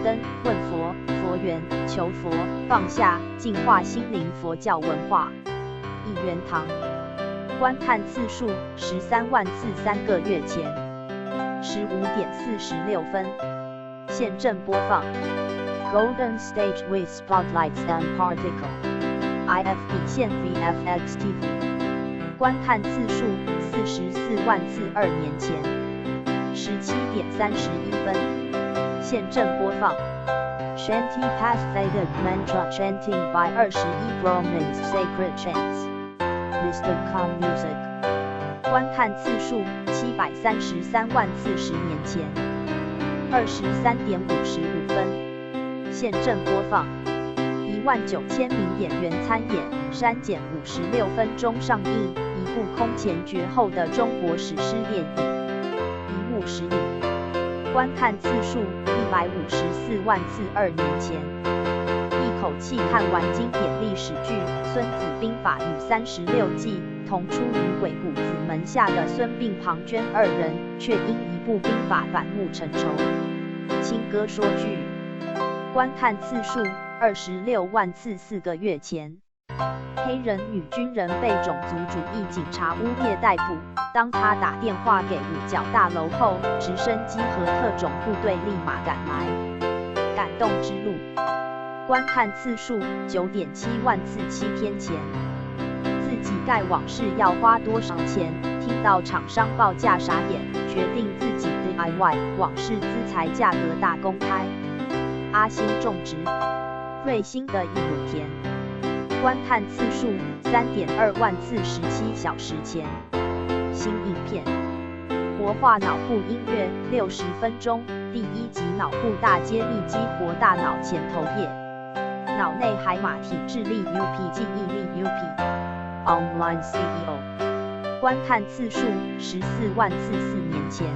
灯、问佛、佛缘、求佛、放下、净化心灵佛教文化。一元堂观看次数13万次，3个月前15点46分，现正播放。Golden Stage with Spotlights and Particle IFB 线 VFX TV 观看次数44万次，2年前17点31分，现正播放。Shanti Path Vedic Mantra Chanting by 21 Brahmins Sacred Chants Mr. Khan Music 观看次数733万次，10年前23点55分，现正播放。19000名演员参演，删减56分钟上映，一部空前绝后的中国史诗电影。一物实影观看次数154万次，2年前一口气看完经典历史剧《孙子兵法》与36计，同出于鬼谷子门下的孙膑、庞涓2人，却因一部兵法反目成仇。轻歌说剧观看次数26万次，4个月前黑人女军人被种族主义警察污蔑逮捕，当她打电话给五角大楼后，直升机和特种部队立马赶来。感动之路观看次数9.7万次，7天前自己盖网室要花多少钱，听到厂商报价傻眼，决定自己 DIY 网室资材价格大公开。阿星种植瑞星的一亩田观看次数3.2万次，17小时前新影片活化脑部音乐60分钟，第1集脑部大揭秘激活大脑前头叶、脑内海马体智力 UP 记忆力 UP Online CEO 观看次数14万次，4年前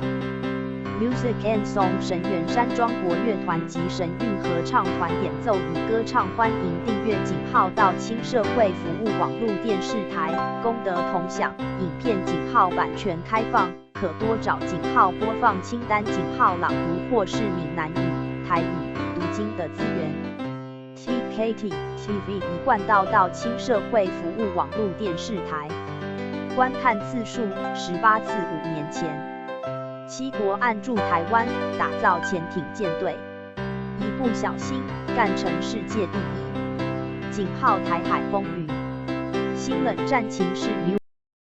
Music and Song 神元山庄国乐团及神韵合唱团演奏与歌唱，欢迎订阅井号到青社会服务网络电视台，功德同享。影片井号版权开放，可多找井号播放清单，井号朗读或是闽南语、台语读经的资源。TKT TV 一贯道到青社会服务网络电视台，观看次数18次，5年前。7国暗驻台湾，打造潜艇舰队，一不小心干成世界第一。井号台海风云，新冷战情势。